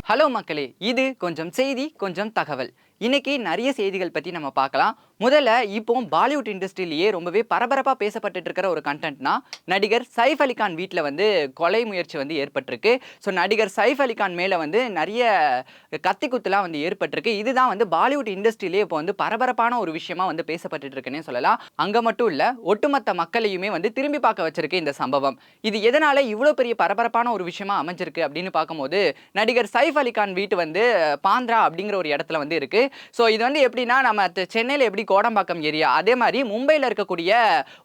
Hello மக்களே, இது கொஞ்சம் செய்தி, கொஞ்சம் தகவல். இன்னைக்கு நிறைய செய்திகள் பத்தி நம்ம பார்க்கலாம். முதல்ல இப்போ பாலிவுட் இண்டஸ்ட்ரியிலேயே ரொம்பவே பரபரப்பா பேசப்பட்டுட்டு இருக்கிற ஒரு கண்டென்ட்னா, நடிகர் சைஃப் அலி கான் வீட்ல வந்து கொலை முயற்சி வந்து ஏற்பட்டிருக்கு. ஸோ நடிகர் சைஃப் அலி கான் மேல வந்து நிறைய கத்திக்குத்துலாம் வந்து ஏற்பட்டிருக்கு. இதுதான் வந்து பாலிவுட் இண்டஸ்ட்ரியிலேயே இப்போ வந்து பரபரப்பான ஒரு விஷயமா வந்து பேசப்பட்டுட்டு இருக்குன்னே சொல்லலாம். அங்க மட்டும் இல்ல, ஒட்டுமொத்த மக்களையுமே வந்து திரும்பி பார்க்க வச்சிருக்கு இந்த சம்பவம். இது எதனால இவ்வளோ பெரிய பரபரப்பான ஒரு விஷயமா அமைஞ்சிருக்கு அப்படின்னு பார்க்கும்போது, நடிகர் சைஃப் அலி கான் வீட்டு வந்து பாந்த்ரா அப்படிங்கிற ஒரு இடத்துல வந்து இருக்கு. ஸோ இது வந்து எப்படின்னா, நம்ம சென்னையில எப்படி கோடம்பாக்கம் ஏரியா, அதே மாதிரி மும்பையில் இருக்கக்கூடிய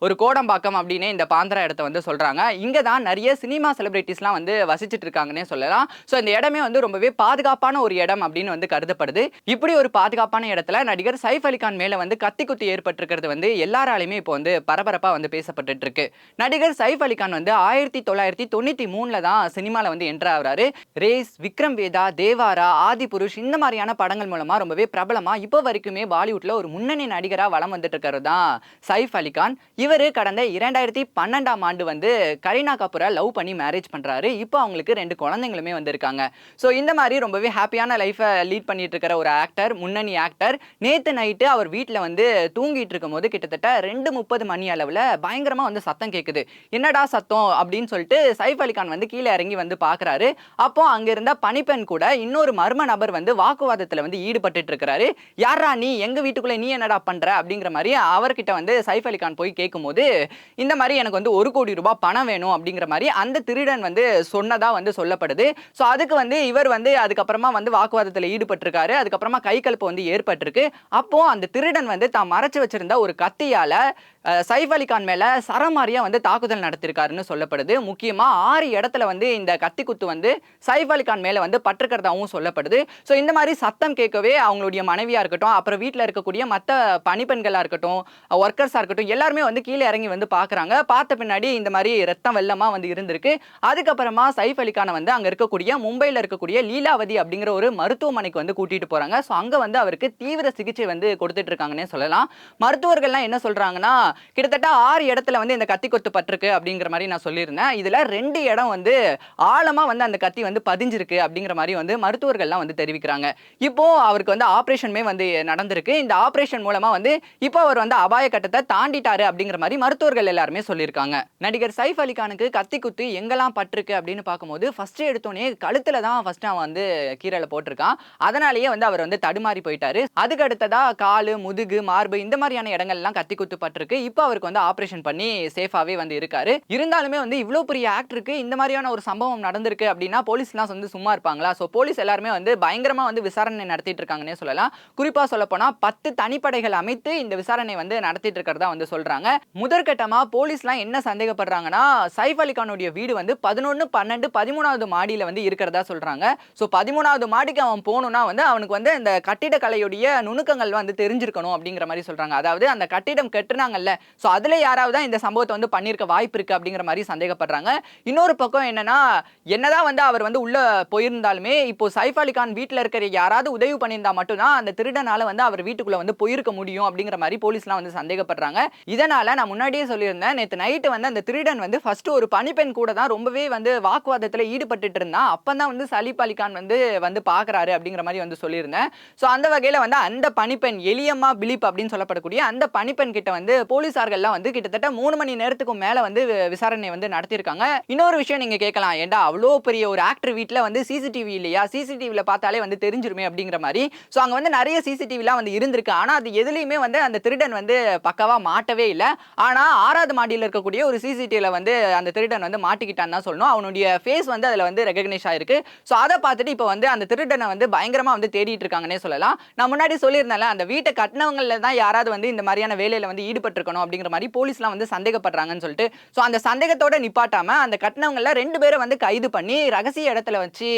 ஒரு கோடம்பாக்கம் அப்படின்னு இந்த பாந்த்ரா இடத்த வந்து சொல்றாங்க. இங்க தான் நிறைய சினிமா செலிபிரிட்டிஸ்லாம் வந்து வசிச்சுட்டு இருக்காங்கன்னே சொல்லலாம். ஸோ இந்த இடமே வந்து ரொம்பவே பாதுகாப்பான ஒரு இடம் அப்படின்னு வந்து கருதப்படுது. இப்படி ஒரு பாதுகாப்பான இடத்துல நடிகர் சைஃப் அலி கான் மேல வந்து கத்திக்குத்து ஏற்பட்டிருக்கிறது வந்து எல்லாராலையுமே இப்போ வந்து பரபரப்பா வந்து பேசப்பட்டுட்டு இருக்கு. நடிகர் சைஃப் அலி கான் வந்து 1993 தான் சினிமால வந்து என்டர் ஆகுறாரு. ரேஸ், விக்ரம் வேதா, தேவாரா, ஆதி புருஷ் இந்த மாதிரியான படங்கள் மூலமா ரொம்பவே பிரபலமா இப்போ வரைக்குமே பாலிவுட்ல ஒரு முன்னணி நடிகரா வலம் வந்துட்டு இருக்கிறது தான் சைஃப் அலி கான். இவரு கடந்த 2012ஆம் ஆண்டு வந்து கரீனா கபூரை லவ் பண்ணி மேரேஜ் பண்றாரு. இப்போ அவங்களுக்கு 2 குழந்தைங்களுமே வந்திருக்காங்க. ஸோ இந்த மாதிரி ரொம்பவே ஹாப்பியான லைஃபை லீட் பண்ணிட்டு இருக்கிற ஒரு ஆக்டர், முன்னணி ஆக்டர், நேத்து நைட்டு அவர் வீட்டில் வந்து தூங்கிட்டு இருக்கும்போது கிட்டத்தட்ட 2:30 மணி அளவில் பயங்கரமா வந்து சத்தம் கேட்குது. என்னடா சத்தம் அப்படின்னு சொல்லிட்டு சைஃப் அலி கான் வந்து கீழே இறங்கி வந்து பார்க்குறாரு. அப்போ அங்க இருந்த பணிப்பெண் கூட இன்னொரு மர்ம நபர் வந்து வாக்குவாதத்தில் வந்து ஈடுபட்டு இருக்கிறாரு. யாரா நீ, எங்க வீட்டுக்குள்ள நீ என்னடா பண்ற அப்படிங்கிற மாதிரி அவர்கிட்ட வந்து சைஃப் அலி கான் போய் கேட்கும்போது, இந்த மாதிரி எனக்கு வந்து 1 கோடி ரூபாய் பணம் வேணும் அப்படிங்கிற மாதிரி அந்த திருடன் வந்து சொன்னதா வந்து சொல்லப்படுது. ஸோ அதுக்கு வந்து இவர் வந்து அதுக்கப்புறமா வந்து வாக்குவாதத்தில் ஈடுபட்டிருக்காரு. அதுக்கப்புறமா கை கலப்பு வந்து ஏற்பட்டிருக்கு. அப்போ அந்த திருடன் வந்து தான் மறைச்சு வச்சிருந்த ஒரு கத்தியால சைஃப் அலி கான் மேல சரமாரியா வந்து தாக்குதல் நடத்திருக்காருன்னு சொல்லப்படுது. முக்கியமா 6 இடத்துல வந்து இந்த கத்தி குத்து வந்து சைஃப் அலி கான் மேல வந்து பட்டிருக்கிறதாவும் சொல்லப்படுது. ஸோ இந்த மாதிரி சத்தம் கேட்கவே அவங்களுடைய மனைவியா இருக்கட்டும், அப்புறம் வீட்டில் இருக்கக்கூடிய மற்ற பணிப்பெண்களா இருக்கட்டும், ஒர்க்கர்ஸா இருக்கட்டும், எல்லாருமே வந்து கீழே இறங்கி வந்து பார்க்குறாங்க. பார்த்த பின்னாடி இந்த மாதிரி ரத்தம் வெள்ளமா வந்து இருந்திருக்கு. அதுக்கப்புறமா சைஃப் அலி கானை வந்து அங்க இருக்கக்கூடிய மும்பையில் இருக்கக்கூடிய லீலாவதி அப்படிங்கிற ஒரு மருத்துவமனைக்கு வந்து கூட்டிட்டு போறாங்க. ஸோ அங்க வந்து அவருக்கு தீவிர சிகிச்சை வந்து கொடுத்துட்டு இருக்காங்கன்னே சொல்லலாம். மருத்துவர்கள்லாம் என்ன சொல்றாங்கன்னா, கிட்டத்தட்ட 6 இடத்துல வந்து இந்த கத்தி கொத்து பட்டிருக்கு அப்படிங்கிற மாதிரி நான் சொல்லியிருந்தேன். இதுல 2 இடம் வந்து ஆழமா வந்து அந்த கத்தி வந்து பதிஞ்சிருக்கு அப்படிங்கிற மாதிரி வந்து மருத்துவர்கள்லாம் வந்து தெரிவிக்கிறாங்க. இப்போ அவருக்கு வந்து ஆபரேஷனுமே வந்து நடந்திருக்கு. இந்த ஆபரேஷன் மூலமா வந்து இப்போ அவர் வந்து அபாய கட்டத்தை தாண்டிட்டாரு அப்படிங்கிற மாதிரி மருத்துவர்கள் எல்லாருமே சொல்லியிருக்காங்க. நடிகர் சைஃப் அலி கானுக்கு கத்தி குத்து எங்கெல்லாம் பட்டிருக்கு அப்படின்னு பார்க்கும்போது, ஃபர்ஸ்ட் எடுத்தோடனே கழுத்துல தான் ஃபர்ஸ்ட் அவன் வந்து கீரலை போட்டிருக்கான். அதனாலேயே வந்து அவர் வந்து தடுமாறி போயிட்டாரு. அதுக்கு அடுத்ததா காலு, முதுகு, மார்பு இந்த மாதிரியான இடங்கள்லாம் கத்தி குத்து பட்டிருக்கு. இப்போ அவருக்கு வந்து ஆபரேஷன் பண்ணி சேஃபாவே வந்து இருக்காரு. இருந்தாலுமே வந்து இவ்வளோ பெரிய ஆக்டருக்கு இந்த மாதிரியான ஒரு சம்பவம் நடந்திருக்கு அப்படின்னா போலீஸ்லாம் வந்து சும்மா இருப்பாங்களா? ஸோ போலீஸ் எல்லாருமே வந்து பயங்கரமா வந்து விசாரணை நடத்திட்டு இருக்காங்கன்னே சொல்லலாம். குறிப்பா சொல்லப்போனா 10 தனிப்படைகள் அமைத்து இந்த விசாரணை வந்து நடத்திட்டு இருக்கிறதா வந்து சொல்றாங்க. முதற்கட்டமா போலீஸ்லாம் என்ன சந்தேகப்படுறாங்கன்னா, சைஃப் அலி கானுடைய வீடு வந்து 11, 12, 13வது மாடியில வந்து இருக்கிறதா சொல்றாங்க. ஸோ 13வது மாடிக்கு அவன் போகணும்னா வந்து அவனுக்கு வந்து இந்த கட்டிடக்கலையுடைய நுணுக்கங்கள் வந்து தெரிஞ்சிருக்கணும் அப்படிங்கிற மாதிரி சொல்றாங்க. அதாவது அந்த கட்டிடம் கட்டுனாங்கல்ல, சோ அதுல யாராவது இந்த சம்பவத்தை வந்து பண்ணிருக்க வாய்ப்பு இருக்கு அப்படிங்கிற மாதிரி சந்தேகப்படுறாங்க. இன்னொரு பக்கம் என்னன்னா, என்னதான் வந்து அவர் வந்து உள்ள போயிருந்தாலுமே இப்போ சைஃப் அலி கான் வீட்டுல இருக்கிற யாராவது உதவி பண்ணியிருந்தா மட்டும்தான் அந்த திருடனால வந்து அவர் வீட்டுக்குள்ள வந்து போயிருக்க முடியும் அப்படிங்கிற மாதிரி போலீஸ்லாம் வந்து சந்தேகப்படுறாங்க. இதனால நான் முன்னாடியே சொல்லியிருந்தேன், நேற்று நைட்டு வந்து அந்த திருடன் வந்து ஃபர்ஸ்ட் ஒரு பணிப்பெண் கூட தான் ரொம்பவே வந்து வாக்குவாதத்துல ஈடுபட்டு இருந்தான். அப்பதான் வந்து சலீப் அலி கான் வந்து பாக்குறாரு அப்படிங்கிற மாதிரி வந்து சொல்லியிருந்தேன். சோ அந்த வகையில வந்து அந்த பணிப்பெண் எலியம்மா பிலிப் அப்படின்னு சொல்லப்படக்கூடிய அந்த பணிப்பெண் கிட்ட வந்து போலீசார்கள்லாம் வந்து கிட்டத்தட்ட 3 மணி நேரத்துக்கு மேல வந்து விசாரணை வந்து நடத்தியிருக்காங்க. இன்னொரு விஷயம் நீங்க கேட்கலாம், ஏண்டா அவ்வளோ பெரிய ஒரு ஆக்டர் வீட்ல வந்து சிசிடிவி இல்லையா, சிசிடிவில பார்த்தாலே வந்து தெரிஞ்சிருமே அப்படிங்கிற மாதிரி. ஸோ அங்க வந்து நிறைய சிசிடிவிலாம் வந்து இருந்திருக்கு. ஆனா அது எதுலையுமே வந்து அந்த திருடன் வந்து பக்காவா மாட்டவே இல்லை. ஆனா 6வது மாடியில் இருக்கக்கூடிய ஒரு சிசிடிவில வந்து அந்த திருடன் வந்து மாட்டிக்கிட்டான்னு தான் சொல்லணும். அவனுடைய ஃபேஸ் வந்து அதுல வந்து ரெகக்னைஸ் ஆயிருக்கு. ஸோ அதை பார்த்துட்டு இப்போ வந்து அந்த திருடனை வந்து பயங்கரமா வந்து தேடிட்டு இருக்காங்கன்னே சொல்லலாம். நான் முன்னாடி சொல்லியிருந்தேன்ல, அந்த வீட்டை கட்டினவங்கல தான் யாராவது வந்து இந்த மாதிரியான வேலையில வந்து ஈடுபட்டு இருக்கணும் அப்படிங்கிற மாதிரி போலீஸ்லாம் வந்து சந்தேகப்படுறாங்கன்னு சொல்லிட்டு. சோ அந்த சந்தேகத்தோட நிப்பாட்டாம அந்த கட்டினவங்கல 2 பேரை வந்து கைது பண்ணி ரகசிய இடத்துல வச்சு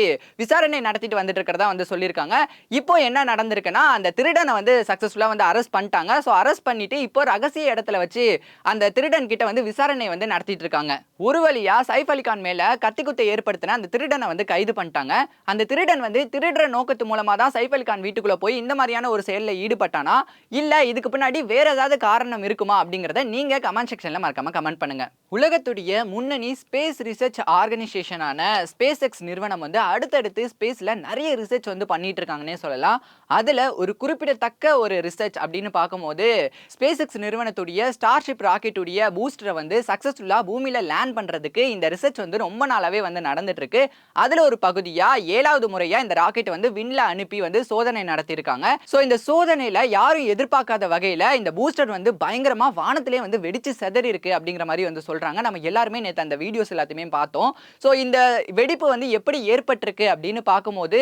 விசாரணை நடத்திட்டு வந்துட்டு இருக்கிறதா வந்து சொல்லியிருக்காங்க. இப்போ என்ன நடந்திருக்குன்னா, அந்த திருடனை வந்து சக்சஸ்ஃபுல்லா வந்து அரெஸ்ட் பண்ணிட்டாங்க. ஸோ அரெஸ்ட் பண்ணிட்டு இப்போ ரகசிய இடத்துல வச்சு அந்த திருடன் கிட்ட வந்து விசாரணை வந்து நடத்திட்டு இருக்காங்க. ஒரு வழியா சைஃப் அலிகான் மேல கத்திக்குத்தை ஏற்படுத்தின அந்த திருடனை வந்து கைது பண்ணிட்டாங்க. அந்த திருடன் வந்து திருடுற நோக்கத்து மூலமா தான் சைஃப் அலிகான் வீட்டுக்குள்ள போய் இந்த மாதிரியான ஒரு செயல்ல ஈடுபட்டானா, இல்ல இதுக்கு பின்னாடி வேற ஏதாவது காரணம் இருக்குமா அப்படிங்கறத நீங்க கமெண்ட் செக்ஷன்ல மறக்காம கமெண்ட் பண்ணுங்க. உலகத்துடைய முன்னணி ஸ்பேஸ் ரிசர்ச் ஆர்கனைசேஷனான ஸ்பேஸ் எக்ஸ் நிறுவனம் வந்து அடுத்தடுத்து ஸ்பேஸ்ல நிறைய ரிசர்ச் வந்து பண்ணிட்டு இருக்காங்கன்னே சொல்லலாம். அதுல ஒரு குறிப்பிடத்தக்க ஒரு ரிசர்ச் அப்படின்னு பார்க்கும்போது ஸ்பேஸ் எக்ஸ் நிறுவனத்துடைய ஸ்டார்ஷிப் ராக்கெட்டுடைய பூஸ்டரை வந்து சக்சஸ்ஃபுல்லா பூமியில லேண்ட் பண்றதுக்கு இந்த ரிசர்ச் வந்து ரொம்ப நாளாவே வந்து நடந்துட்டு இருக்கு. அதுல ஒரு பகுதியா 7வது முறையா இந்த ராக்கெட் வந்து விண்ல அனுப்பி வந்து சோதனை நடத்தியிருக்காங்க. சோ இந்த சோதனையில யாரும் எதிர்பார்க்காத வகையில இந்த பூஸ்டர் வந்து பயங்கரமா வானத்திலே வந்து வெடிச்சு சிதறி இருக்கு அப்படிங்கிற மாதிரி வந்து சொல்றாங்க. நம்ம எல்லாருமே நேத்து அந்த வீடியோஸ் எல்லாத்தையுமே பார்த்தோம். சோ இந்த வெடிப்பு வந்து எப்படி ஏற்பட்டிருக்கு அப்படின்னு பார்க்கும்போது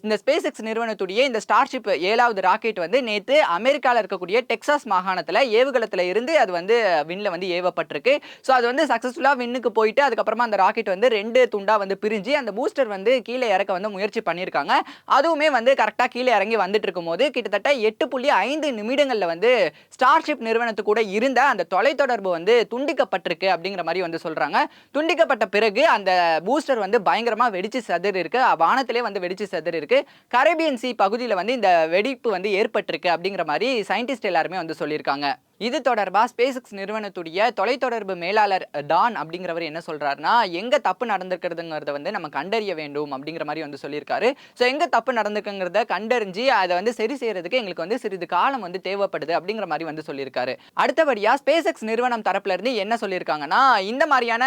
இந்த ஸ்பேஸ் எக்ஸ் நிறுவனத்துடைய இந்த ஸ்டார்ஷிப் 7வது ராக்கெட் வந்து நேத்து அமெரிக்கால இருக்கக்கூடிய டெக்சாஸ் மாகாணத்துல ஏவுகலத்துல இருந்து அது வந்து விண்ல வந்து ஏவப்பட்டிருக்கு. சோ அது வந்து சக்சஸ்ஃபுல்லா விண்ணுக்கு போயிட்டு அதுக்கப்புறமா அந்த ராக்கெட் வந்து 2 துண்டா வந்து பிரிஞ்சு அந்த பூஸ்டர் வந்து கீழே இறக்க வந்து முயற்சி பண்ணியிருக்காங்க. அதுவுமே வந்து கரெக்டா கீழே இறங்கி வந்துட்டு இருக்கும்போது கிட்டத்தட்ட 8.5 நிமிடங்கள்ல வந்து ஸ்டார்ஷிப் நிறுவனத்து கூட இருந்த அந்த தொலைத்தொடர்பு வந்து துண்டிக்கப்பட்டிருக்கு அப்படிங்கிற மாதிரி வந்து சொல்றாங்க. துண்டிக்கப்பட்ட பிறகு அந்த பூஸ்டர் வந்து பயங்கரமா வெடிச்சு சிதறி இருக்கு. வானத்திலே வந்து வெடிச்சு சிதறி இருக்கு. கரேபியன் சி பகுதியில் வந்து இந்த வெடிப்பு வந்து ஏற்பட்டிருக்கு அப்படிங்கிற மாதிரி சயின்டிஸ்ட் எல்லாருமே வந்து சொல்லியிருக்காங்க. இது தொடர்பா ஸ்பேஸ் எக்ஸ் நிறுவனத்துடைய தொலைத்தொடர்பு மேலாளர் டான் அப்படிங்கிறவர் என்ன சொல்றாருன்னா, எங்க தப்பு நடந்திருக்கிறதுங்கிறத வந்து நம்ம கண்டறிய வேண்டும் அப்படிங்கிற மாதிரி வந்து சொல்லியிருக்காரு. ஸோ எங்க தப்பு நடந்திருக்குங்கிறத கண்டறிஞ்சு அதை வந்து சரி செய்யறதுக்கு எங்களுக்கு வந்து சிறிது காலம் வந்து தேவைப்படுது அப்படிங்கிற மாதிரி வந்து சொல்லியிருக்காரு. அடுத்தபடியா ஸ்பேஸ் எக்ஸ் நிறுவனம் தரப்புல இருந்து என்ன சொல்லியிருக்காங்கன்னா, இந்த மாதிரியான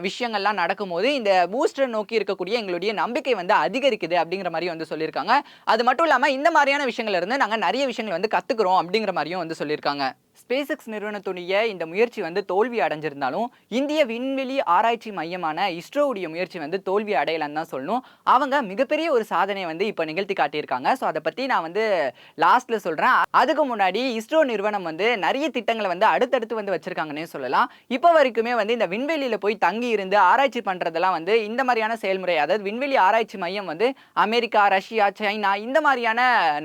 விஷயங்கள்லாம் நடக்கும்போது இந்த பூஸ்டர் நோக்கி இருக்கக்கூடிய எங்களுடைய நம்பிக்கை வந்து அதிகரிக்குது அப்படிங்கிற மாதிரி வந்து சொல்லியிருக்காங்க. அது மட்டும் இல்லாம இந்த மாதிரியான விஷயங்கள்ல இருந்து நாங்க நிறைய விஷயங்கள் வந்து கத்துக்கிறோம் அப்படிங்கிற மாதிரியும் வந்து சொல்லியிருக்காங்க. ஸ்பேஸ் எக்ஸ் நிறுவனத்துடைய இந்த முயற்சி வந்து தோல்வி அடைஞ்சிருந்தாலும் இந்திய விண்வெளி ஆராய்ச்சி மையமான இஸ்ரோவுடைய முயற்சி வந்து தோல்வி அடையலன்னு தான் சொல்லணும். அவங்க மிகப்பெரிய ஒரு சாதனையை வந்து இப்போ நிகழ்த்தி காட்டியிருக்காங்க. ஸோ அதை பற்றி நான் வந்து லாஸ்ட்ல சொல்கிறேன். அதுக்கு முன்னாடி இஸ்ரோ நிறுவனம் வந்து நிறைய திட்டங்களை வந்து அடுத்தடுத்து வந்து வச்சிருக்காங்கன்னே சொல்லலாம். இப்போ வரைக்குமே வந்து இந்த விண்வெளியில் போய் தங்கி இருந்து ஆராய்ச்சி பண்ணுறதெல்லாம் வந்து இந்த மாதிரியான செயல்முறை, அதாவது விண்வெளி ஆராய்ச்சி மையம் வந்து அமெரிக்கா, ரஷ்யா, சைனா இந்த மாதிரியான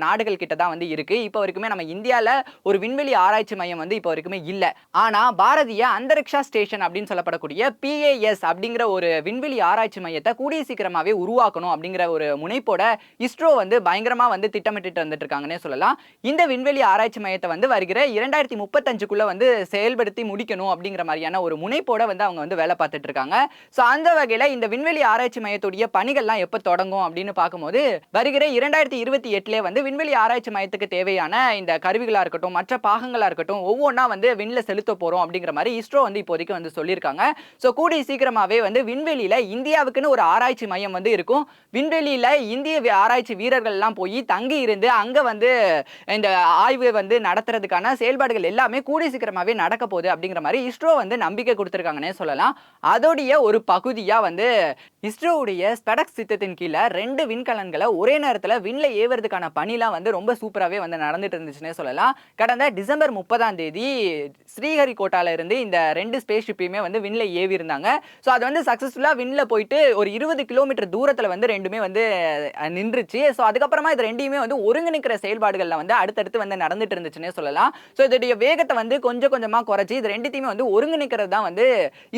நாடுகள் கிட்ட தான் வந்து இருக்கு. இப்போ வரைக்குமே நம்ம இந்தியாவில் ஒரு விண்வெளி ஆராய்ச்சி மையம் வந்து இப்போ வரைக்குமே இல்ல. ஆனா பாரதிய அந்தரிக்ஷா ஸ்டேஷன் அப்படின்னு சொல்லப்படக்கூடிய PAS அப்படிங்கிற ஒரு விண்வெளி ஆராய்ச்சி மையத்தை கூடிய சீக்கிரமாவே உருவாக்கணும் அப்படிங்கிற ஒரு முனைப்போட இஸ்ரோ வந்து பயங்கரமா வந்து திட்டமிட்டு வந்துட்டு இருக்காங்கன்னே சொல்லலாம். இந்த விண்வெளி ஆராய்ச்சி மையத்தை வந்து வருகிற 2035க்குள்ள வந்து செயல்படுத்தி முடிக்கணும் அப்படிங்கிற மாதிரியான ஒரு முனைப்போட வந்து அவங்க வந்து வேலை பார்த்துட்டு இருக்காங்க. சோ அந்த வகையில இந்த விண்வெளி ஆராய்ச்சி மையத்துடைய பணிகள்லாம் எப்ப தொடங்கும் அப்படின்னு பார்க்கும்போது வருகிற 2028 வந்து விண்வெளி ஆராய்ச்சி மையத்துக்கு தேவையான இந்த கருவிகளா இருக்கட்டும், மற்ற பாகங்களா இருக்கட்டும் ஒவ்வொன்றா வந்து விண்ல செலுத்த போறோம் அப்படிங்கிற மாதிரி இஸ்ரோ வந்து இப்போதைக்கு வந்து சொல்லியிருக்காங்க. ஸோ கூடிய சீக்கிரமாவே வந்து விண்வெளியில இந்தியாவுக்குன்னு ஒரு ஆராய்ச்சி மையம் வந்து இருக்கும். விண்வெளியில இந்திய ஆராய்ச்சி வீரர்கள் எல்லாம் போய் தங்கி இருந்து அங்க வந்து இந்த ஆய்வு வந்து நடத்துறதுக்கான செயல்பாடுகள் எல்லாமே கூடிய சீக்கிரமாவே நடக்க போகுது அப்படிங்கிற மாதிரி இஸ்ரோ வந்து நம்பிக்கை கொடுத்திருக்காங்கன்னே சொல்லலாம். அதோடைய ஒரு பகுதியா வந்து இஸ்ரோவுடைய ஸ்பெடக்ஸ் திட்டத்தின் கீழே 2 விண்கலன்களை ஒரே நேரத்தில் விண்ல ஏவுறதுக்கான பணிலாம் வந்து ரொம்ப சூப்பராகவே வந்து நடந்துட்டு இருந்துச்சுன்னே சொல்லலாம். கடந்த டிசம்பர் 30ஆம் தேதி ஸ்ரீஹரிகோட்டால இருந்து இந்த 2 ஸ்பேஸ் ஷிப்பையுமே வந்து விண்ல ஏவி இருந்தாங்க. ஸோ அது வந்து சக்சஸ்ஃபுல்லா விண்ல போயிட்டு ஒரு 20 கிலோமீட்டர் தூரத்துல வந்து ரெண்டுமே வந்து நின்றுச்சு. ஸோ அதுக்கப்புறமா இது ரெண்டையுமே வந்து ஒருங்கிணைக்கிற செயல்பாடுகள்ல வந்து அடுத்தடுத்து வந்து நடந்துட்டு இருந்துச்சுன்னே சொல்லலாம். ஸோ இதோடைய வேகத்தை வந்து கொஞ்சம் கொஞ்சமா குறைச்சி இது ரெண்டுத்தையுமே வந்து ஒருங்கிணைக்கிறது தான் வந்து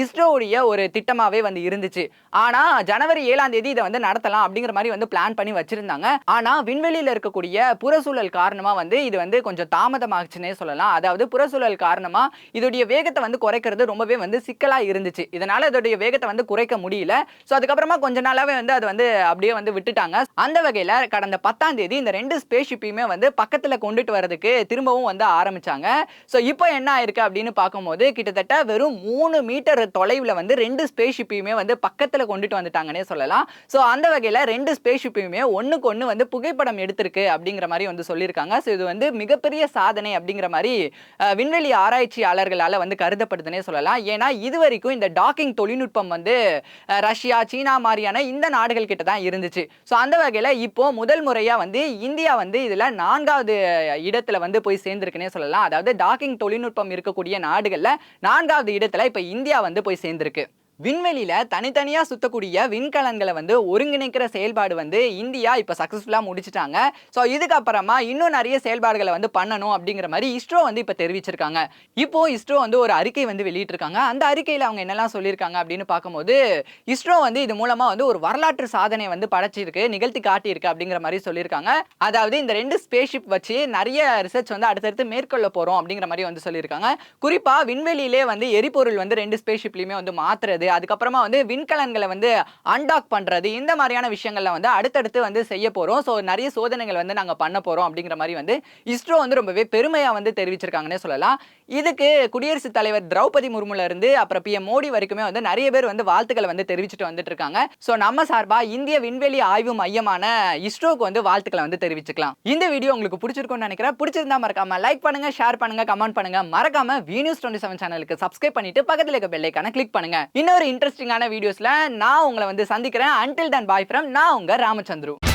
இஸ்ரோவுடைய ஒரு திட்டமாவே வந்து இருந்துச்சு. ஆனா ஜனவரி 7ஆம் தேதி இதை வந்து நடத்தலாம் அப்படிங்கிற மாதிரி வந்து பிளான் பண்ணி வச்சிருந்தாங்க. ஆனா விண்வெளியில இருக்கக்கூடிய புறசூழல் காரணமா வந்து இது வந்து கொஞ்சம் தாமதமாச்சுன்னே சொல்லலாம். அதாவது புறசூழல் காரணமா இதோடைய வேகத்தை வந்து குறைக்கிறது ரொம்பவே வந்து சிக்கலா இருந்துச்சு. இதனால இதோடைய வேகத்தை வந்து குறைக்க முடியல. சோ அதுக்கப்புறமா கொஞ்ச நாளாவே வந்து அது வந்து அப்படியே வந்து விட்டுட்டாங்க. அந்த வகையில கடந்த 10ஆம் தேதி இந்த 2 ஸ்பேஸ் ஷிப்பையுமே வந்து பக்கத்துல கொண்டுட்டு வரதுக்கு திரும்பவும் வந்து ஆரம்பிச்சாங்க. சோ இப்போ என்ன ஆயிருக்கு அப்படின்னு பார்க்கும்போது கிட்டத்தட்ட வெறும் 3 மீட்டர் தொலைவுல வந்து 2 ஸ்பேஸ் ஷிப்பையுமே வந்து பக்கத்துல கொண்டுட்டு வந்துட்டாங்கன்னே சொல்லலாம். சோ அந்த வகையில 2 ஸ்பேஸ் ஷிப்பையுமே ஒண்ணுக்கு ஒண்ணு வந்து புகைப்படம் எடுத்திருக்கு அப்படிங்கிற மாதிரி வந்து சொல்லியிருக்காங்க. சோ இது வந்து மிகப்பெரிய சாதனை அப்படிங்கிற மாதிரி விண்வெளி ஆராய்ச்சியாளர்களால வந்து கருதப்படுதுன்னே சொல்லலாம். ஏன்னா இதுவரைக்கும் இந்த டாக்கிங் தொழில்நுட்பம் வந்து ரஷ்யா, சீனா மாதிரியான இந்த நாடுகள் கிட்ட தான் இருந்துச்சு. ஸோ அந்த வகையில் இப்போ முதல் முறையா வந்து இந்தியா வந்து இதுல 4வது இடத்துல வந்து போய் சேர்ந்திருக்குன்னே சொல்லலாம். அதாவது டாக்கிங் தொழில்நுட்பம் இருக்கக்கூடிய நாடுகள்ல 4வது இடத்துல இப்ப இந்தியா வந்து போய் சேர்ந்திருக்கு. விண்வெளியில தனித்தனியா சுத்தக்கூடிய விண்கலன்களை வந்து ஒருங்கிணைக்கிற செயல்பாடு வந்து இந்தியா இப்ப சக்சஸ்ஃபுல்லா முடிச்சிட்டாங்க. ஸோ இதுக்கப்புறமா இன்னும் நிறைய செயல்பாடுகளை வந்து பண்ணணும் அப்படிங்கிற மாதிரி இஸ்ரோ வந்து இப்ப தெரிவிச்சிருக்காங்க. இப்போ இஸ்ரோ வந்து ஒரு அறிக்கை வந்து வெளியிட்டிருக்காங்க. அந்த அறிக்கையில அவங்க என்னெல்லாம் சொல்லியிருக்காங்க அப்படின்னு பார்க்கும்போது, இஸ்ரோ வந்து இது மூலமா வந்து ஒரு வரலாற்று சாதனை வந்து படைச்சிருக்கு, நிகழ்த்தி காட்டியிருக்கு அப்படிங்கிற மாதிரி சொல்லியிருக்காங்க. அதாவது இந்த 2 ஸ்பேஸ் ஷிப் வச்சு நிறைய ரிசர்ச் வந்து அடுத்தடுத்து மேற்கொள்ள போறோம் அப்படிங்கிற மாதிரி வந்து சொல்லியிருக்காங்க. குறிப்பா விண்வெளியிலே வந்து எரிபொருள் வந்து 2 ஸ்பேஸ் ஷிப்லயுமே வந்து மாத்துறது, அதுக்கப்புறமா வந்து விண்கலன்களை வந்து அன்டாக் பண்றது, இந்த மாதிரியான விஷயங்கள்ல வந்து அடுத்தடுத்து வந்து செய்ய போறோம். ஸோ நிறைய சோதனைகள் வந்து நாங்க பண்ண போறோம் அப்படிங்கிற மாதிரி வந்து இஸ்ரோ வந்து ரொம்பவே பெருமையா வந்து தெரிவிச்சிருக்காங்கன்னே சொல்லலாம். இதுக்கு குடியரசுத் தலைவர் திரௌபதி முர்முல இருந்து அப்புறம் பிஎம் மோடி வரைக்குமே வந்து நிறைய பேர் வந்து வாழ்த்துக்களை வந்து தெரிவிச்சுட்டு வந்துட்டு இருக்காங்க. ஸோ நம்ம சார்பா இந்திய விண்வெளி ஆய்வு மையமான இஸ்ரோக்கு வந்து வாழ்த்துக்களை வந்து தெரிவிச்சுக்கலாம். இந்த வீடியோ உங்களுக்கு பிடிச்சிருக்கும்னு நினைக்கிறேன். பிடிச்சிருந்தா மறக்காம லைக் பண்ணுங்க, ஷேர் பண்ணுங்க, கமெண்ட் பண்ணுங்க. மறக்காம வி நியூஸ் 27 சேனலுக்கு சப்ஸ்கிரைப் பண்ணிட்டு பக்கத்துல இருக்க பெல் ஐகானை கிளிக் பண்ணுங்க. இன்னொரு இன்ட்ரெஸ்டிங்கான வீடியோஸ்ல நான் உங்களை வந்து சந்திக்கிறேன். until then bye from நான் உங்க ராமச்சந்திரு.